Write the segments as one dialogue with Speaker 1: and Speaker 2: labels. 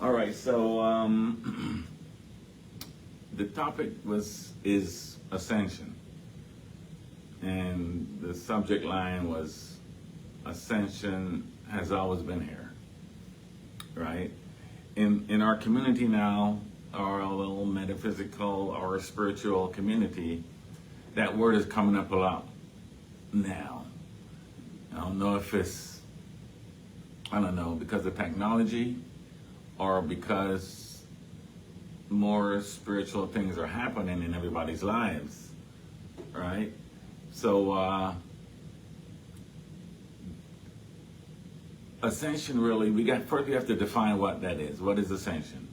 Speaker 1: All right, so the topic is Ascension, and the subject line was Ascension has always been here, right? In our community now, our little metaphysical or spiritual community, that word is coming up a lot now. I don't know if it's, I don't know, because of technology or because more spiritual things are happening in everybody's lives, right? So, Ascension really, first we have to define what that is. What is Ascension,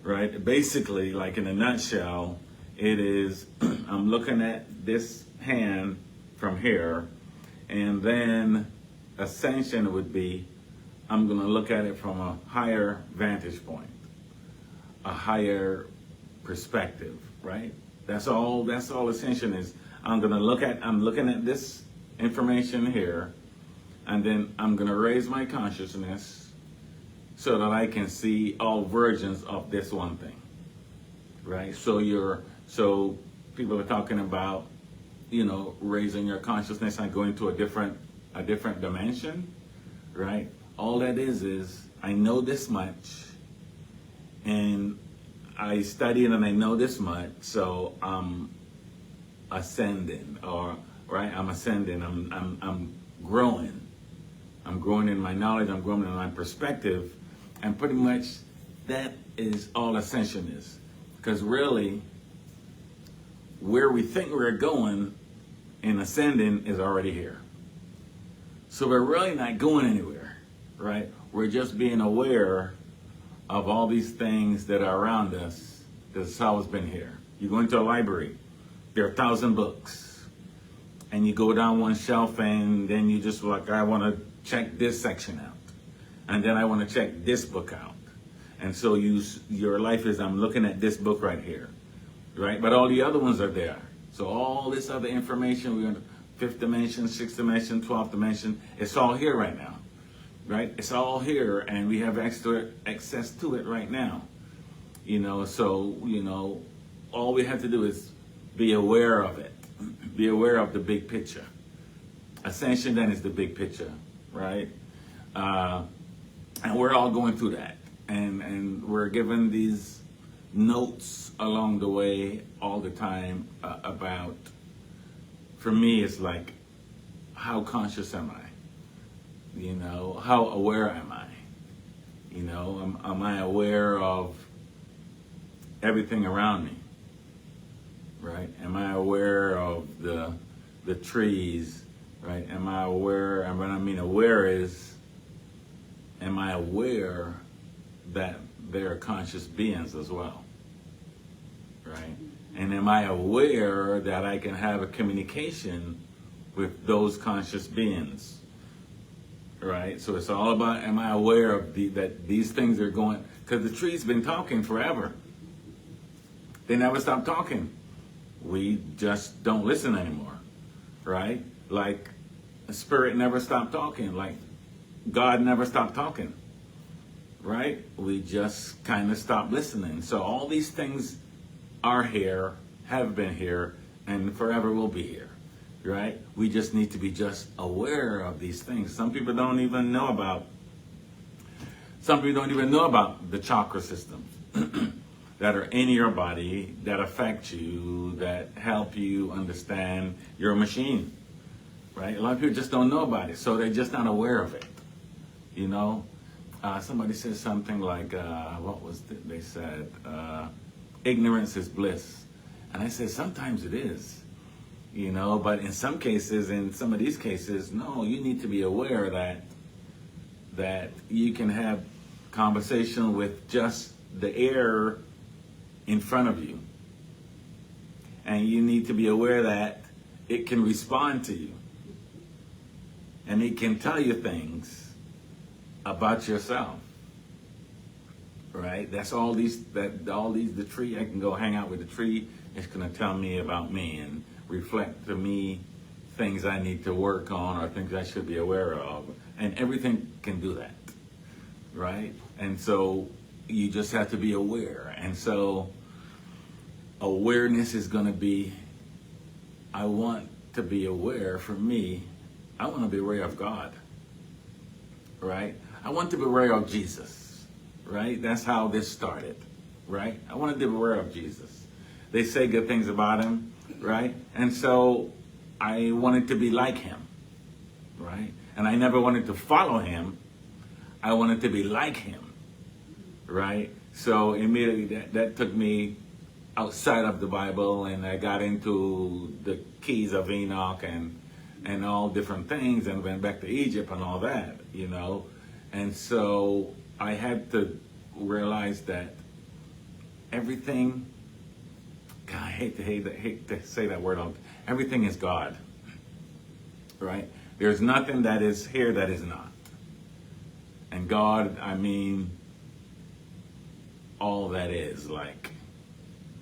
Speaker 1: right? Basically, like in a nutshell, it is, I'm looking at this hand from here, and then Ascension would be, I'm going to look at it from a higher vantage point, a higher perspective, right? That's all Ascension is. I'm looking at this information here, and then I'm going to raise my consciousness so that I can see all versions of this one thing, right? So people are talking about, raising your consciousness and going to a different dimension, right? All that is I know this much, and I study it and I know this much, so I'm ascending, I'm ascending. I'm growing. I'm growing in my knowledge. I'm growing in my perspective, and pretty much that is all Ascension is. Because really, where we think we're going in ascending is already here. So we're really not going anywhere, right? We're just being aware of all these things that are around us that's always been here. You go into a library, there are 1,000 books, and you go down one shelf and then you just like, I want to check this section out, and then I want to check this book out. And so your life is, I'm looking at this book right here, right? But all the other ones are there. So all this other information, we're in the 5th dimension, 6th dimension, 12th dimension, it's all here right now, right? It's all here, and we have access to it right now. So, all we have to do is be aware of it. Be aware of the big picture. Ascension then is the big picture, right? And we're all going through that. And we're given these notes along the way all the time about, for me, it's like, how conscious am I? How aware am I? Am I aware of everything around me? Right? Am I aware of the trees? Right? Am I aware? And what I mean aware is, am I aware that they're conscious beings as well? Right? And am I aware that I can have a communication with those conscious beings? Right? So it's all about, am I aware of that these things are going, because the tree's been talking forever. They never stop talking. We just don't listen anymore, right? Like Spirit never stopped talking, like God never stopped talking, right? We just kind of stopped listening. So all these things are here, have been here, and forever will be here, right? We just need to be just aware of these things. Some people don't even know about the chakra systems that are in your body, that affect you, that help you understand your machine, right? A lot of people just don't know about it, so they're just not aware of it, Somebody said something like, what was it? They said, ignorance is bliss. And I said, sometimes it is, but in some cases, in some of these cases, no, you need to be aware that you can have conversation with just the air in front of you. And you need to be aware that it can respond to you. And it can tell you things about yourself. Right? That's the tree, I can go hang out with the tree, it's gonna tell me about me and reflect to me things I need to work on or things I should be aware of. And everything can do that. Right? And so you just have to be aware. And so awareness is going to be, I want to be aware. For me, I want to be aware of God, right? I want to be aware of Jesus, right? That's how this started, right? I want to be aware of Jesus. They say good things about him, right? And so I wanted to be like him, right? And I never wanted to follow him. I wanted to be like him, right? So immediately that took me outside of the Bible, and I got into the keys of Enoch and all different things, and went back to Egypt and all that, you know. And so I had to realize that everything, God, I hate to say that word, everything is God, right? There's nothing that is here that is not. And God, I mean, all that is, like,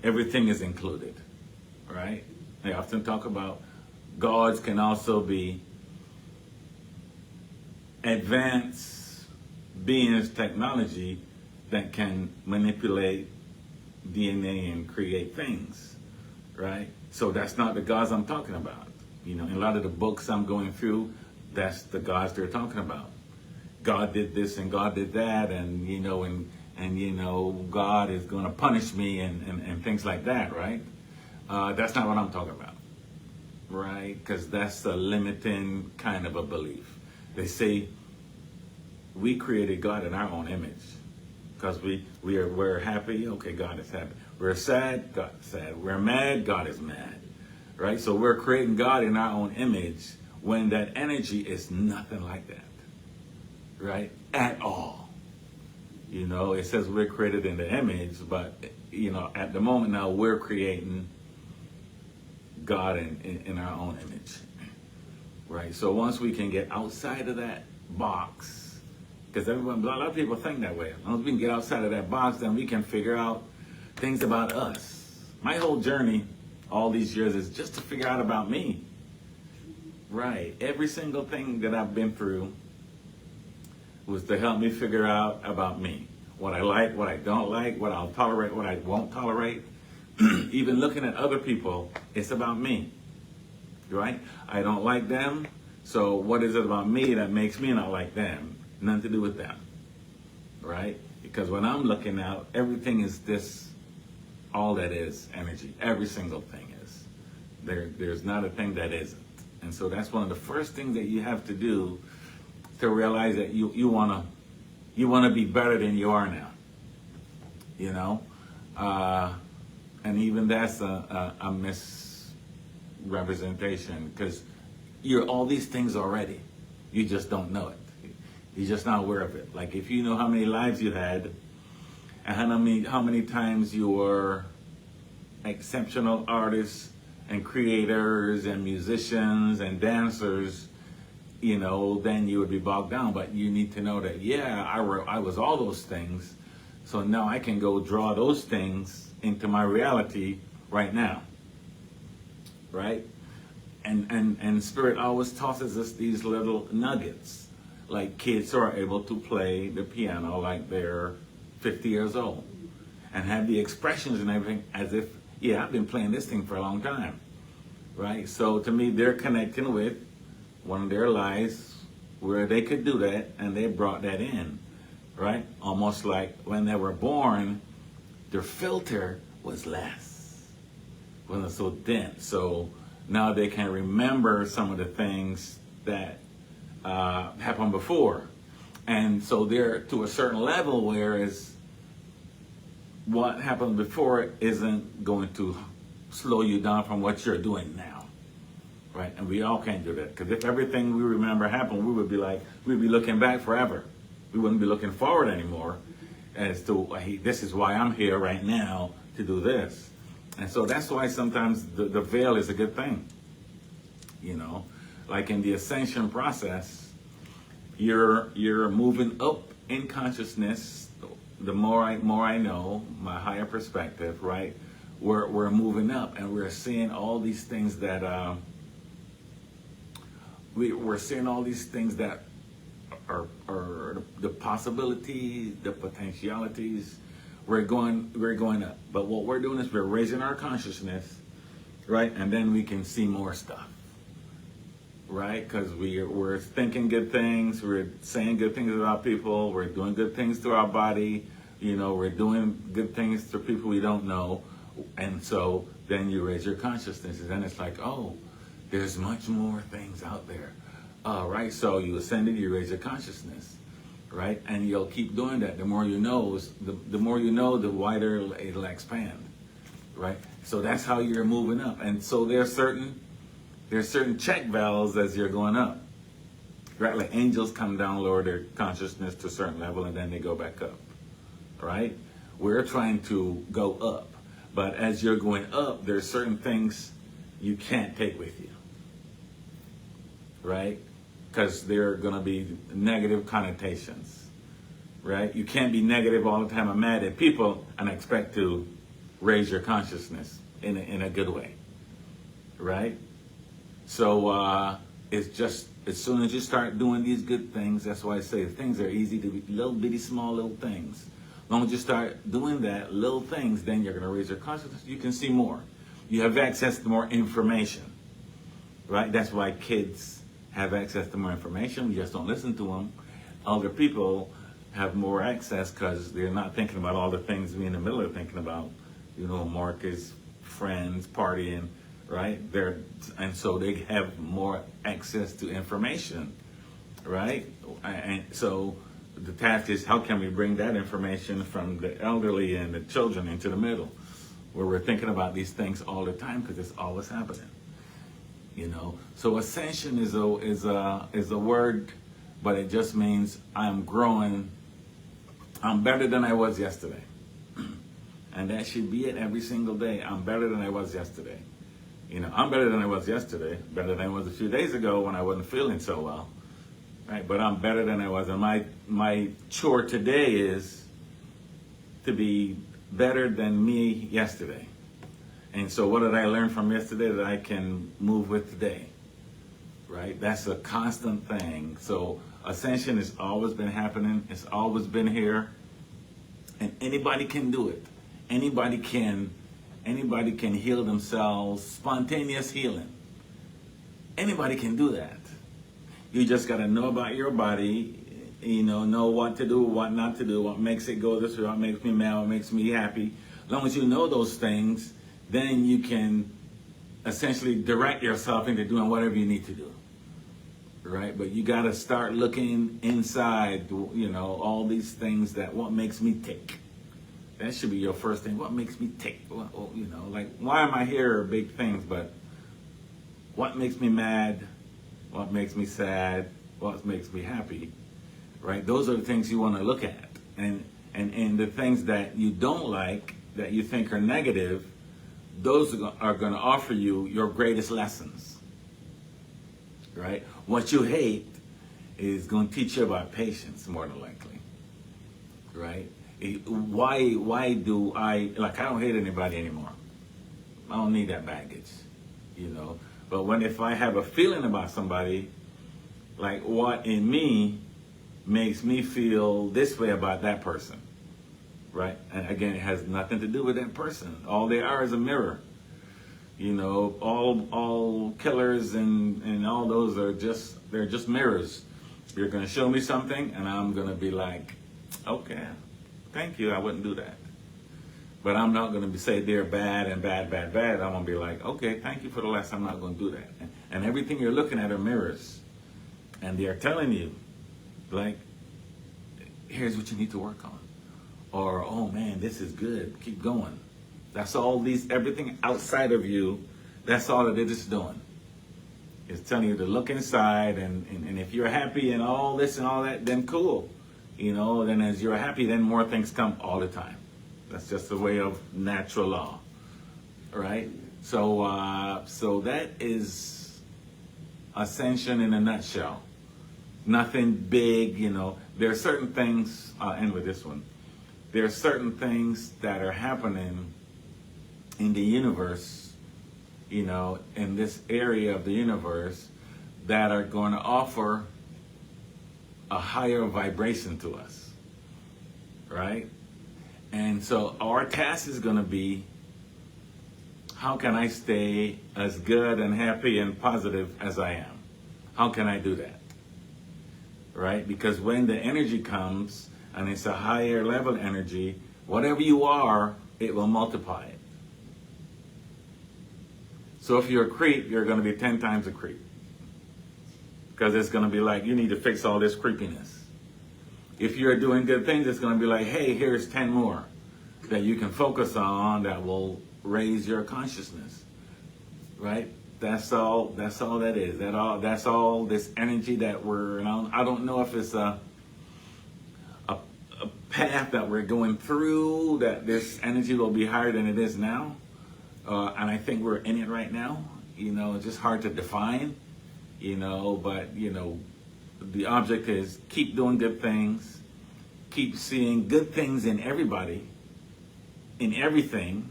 Speaker 1: everything is included, right? They often talk about gods can also be advanced beings, technology that can manipulate DNA and create things, right? So that's not the gods I'm talking about. You know, in a lot of the books I'm going through, that's the gods they're talking about. God did this and God did that, and you know, and you know, God is going to punish me and things like that, right? That's not what I'm talking about, right? Because that's a limiting kind of a belief. They say we created God in our own image. Because we're happy, okay, God is happy. We're sad, God is sad. We're mad, God is mad, right? So we're creating God in our own image when that energy is nothing like that, right? At all. You know, it says we're created in the image, but, you know, at the moment now we're creating God in our own image, right? So once we can get outside of that box, because a lot of people think that way. As long as we can get outside of that box, then we can figure out things about us. My whole journey all these years is just to figure out about me. Right. Every single thing that I've been through was to help me figure out about me. What I like, what I don't like, what I'll tolerate, what I won't tolerate. Even looking at other people, it's about me. Right? I don't like them. So what is it about me that makes me not like them? Nothing to do with them, right? Because when I'm looking out, everything is this, all that is energy. Every single thing is. There's not a thing that isn't. And so that's one of the first things that you have to do to realize that you wanna be better than you are now. You know, and even that's a misrepresentation, because you're all these things already. You just don't know it. You're just not aware of it. Like if you know how many lives you had, and how many times you were exceptional artists and creators and musicians and dancers, you know, then you would be bogged down. But you need to know that, yeah, I was all those things. So now I can go draw those things into my reality right now. Right? And Spirit always tosses us these little nuggets. Like kids who are able to play the piano like they're 50 years old and have the expressions and everything as if, yeah, I've been playing this thing for a long time, right? So to me, they're connecting with one of their lives where they could do that, and they brought that in, right? Almost like when they were born, their filter was less, wasn't so dense. So now they can remember some of the things that happened before. And so they're to a certain level, whereas what happened before isn't going to slow you down from what you're doing now, right? And we all can't do that, because if everything we remember happened, we'd be looking back forever. We wouldn't be looking forward anymore as to, hey, this is why I'm here right now to do this. And so that's why sometimes the veil is a good thing, you know. Like in the Ascension process, you're moving up in consciousness. The more I know, my higher perspective, right? We're moving up, and we're seeing all these things that we're seeing all these things that or the possibilities, the potentialities. We're going up. But what we're doing is we're raising our consciousness, right? And then we can see more stuff, right? Because we're thinking good things, we're saying good things about people, we're doing good things to our body, we're doing good things to people we don't know. And so then you raise your consciousness, and then it's like, oh, there's much more things out there. Right? So you ascended, you raise your consciousness, right? And you'll keep doing that. The more you know, the more you know, the wider it'll expand, right? So that's how you're moving up. And so there's certain check valves as you're going up, right? Like angels come down, lower their consciousness to a certain level, and then they go back up, right? We're trying to go up. But as you're going up, there's certain things you can't take with you, right? Because there are going to be negative connotations, right? You can't be negative all the time and mad at people and expect to raise your consciousness in a good way, right? So it's just as soon as you start doing these good things, that's why I say things are easy to be, little bitty small little things. As long as you start doing that, little things, then you're going to raise your consciousness. You can see more. You have access to more information, right? That's why kids have access to more information. We just don't listen to them. Older people have more access because they're not thinking about all the things we in the middle are thinking about. Marcus, friends, partying, right? And so they have more access to information, right? And so the task is, how can we bring that information from the elderly and the children into the middle, where we're thinking about these things all the time because it's always happening. So ascension is a word, but it just means I'm growing. I'm better than I was yesterday, and that should be it every single day. I'm better than I was yesterday. I'm better than I was yesterday. Better than I was a few days ago when I wasn't feeling so well, right? But I'm better than I was, and my chore today is to be better than me yesterday. And so what did I learn from yesterday that I can move with today, right? That's a constant thing. So ascension has always been happening. It's always been here. And anybody can do it. Anybody can heal themselves, spontaneous healing. Anybody can do that. You just got to know about your body, know what to do, what not to do, what makes it go this way, what makes me mad, what makes me happy. As long as you know those things, then you can essentially direct yourself into doing whatever you need to do, right? But you got to start looking inside, all these things what makes me tick. That should be your first thing. What makes me tick? Well, like, why am I here are big things, but what makes me mad? What makes me sad? What makes me happy, right? Those are the things you want to look at. And the things that you don't like, that you think are negative, those are going to offer you your greatest lessons, right? What you hate is going to teach you about patience, more than likely, right? Why do I don't hate anybody anymore. I don't need that baggage, But if I have a feeling about somebody, like what in me makes me feel this way about that person, right? And again, it has nothing to do with that person. All they are is a mirror. All killers and all those they're just mirrors. You're going to show me something, and I'm going to be like, okay, thank you, I wouldn't do that. But I'm not going to say they're bad and bad. I'm going to be like, okay, thank you for the lesson, I'm not going to do that. And everything you're looking at are mirrors. And they're telling you, like, here's what you need to work on. Or, oh man, this is good, keep going. That's everything outside of you, that's all that it is doing. It's telling you to look inside, and if you're happy and all this and all that, then cool. Then as you're happy, then more things come all the time. That's just the way of natural law, right? So that is ascension in a nutshell. Nothing big, There are certain things, I'll end with this one. There are certain things that are happening in the universe, in this area of the universe, that are going to offer a higher vibration to us, right? And so our task is going to be, how can I stay as good and happy and positive as I am? How can I do that? Right? Because when the energy comes and it's a higher level energy, whatever you are, it will multiply it. So if you're a creep, you're going to be 10 times a creep. Because it's going to be like, you need to fix all this creepiness. If you're doing good things, it's going to be like, hey, here's 10 more that you can focus on that will raise your consciousness. Right? That's all that is. That's all this energy that I don't know if it's a path that we're going through, that this energy will be higher than it is now. And I think we're in it right now. It's just hard to define, but, the object is keep doing good things, keep seeing good things in everybody, in everything,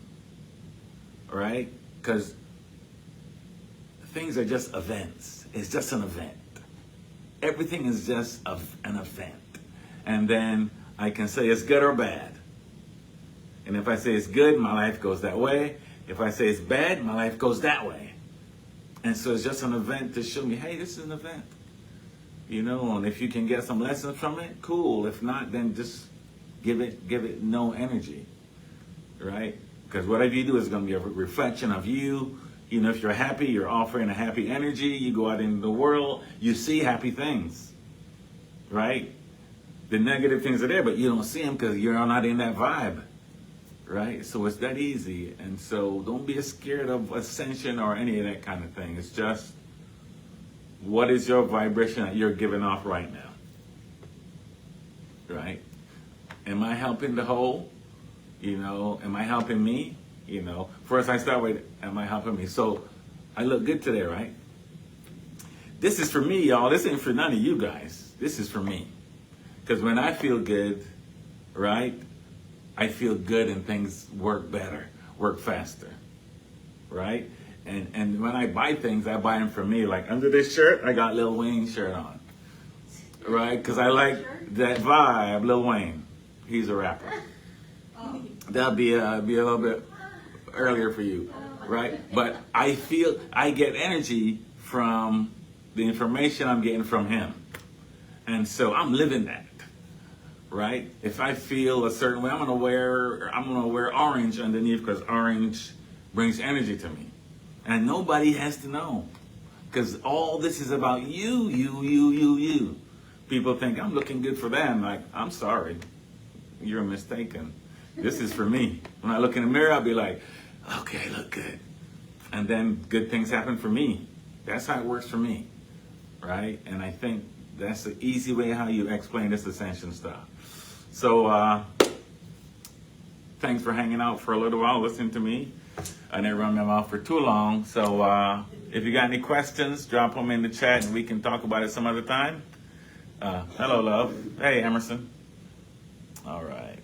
Speaker 1: right? Because things are just events. It's just an event. Everything is just an event. And then I can say it's good or bad. And if I say it's good, my life goes that way. If I say it's bad, my life goes that way. And so it's just an event to show me, hey, this is an event. And if you can get some lessons from it, cool. If not, then just give it no energy, right? Because whatever you do is going to be a reflection of you. If you're happy, you're offering a happy energy. You go out into the world, you see happy things, right? The negative things are there, but you don't see them because you're not in that vibe, right? So it's that easy. And so don't be scared of ascension or any of that kind of thing. It's just, what is your vibration that you're giving off right now, right? Am I helping the whole? Am I helping me? First I start with, am I helping me? So I look good today, right? This is for me, y'all. This ain't for none of you guys. This is for me. Because when I feel good, right, I feel good and things work better, work faster, right? And when I buy things, I buy them for me. Like under this shirt, I got Lil Wayne's shirt on, right? Because I like that vibe, Lil Wayne. He's a rapper. That'll be a little bit earlier for you, right? But I get energy from the information I'm getting from him. And so I'm living that, right? If I feel a certain way, I'm gonna wear orange underneath because orange brings energy to me. And nobody has to know. Because all this is about you. People think I'm looking good for them. Like, I'm sorry. You're mistaken. This is for me. When I look in the mirror, I'll be like, okay, I look good. And then good things happen for me. That's how it works for me, right? And I think that's the easy way how you explain this ascension stuff. So, thanks for hanging out for a little while, listening to me. I didn't run my mouth for too long. So, if you got any questions, drop them in the chat and we can talk about it some other time. Hello, love. Hey, Emerson. All right.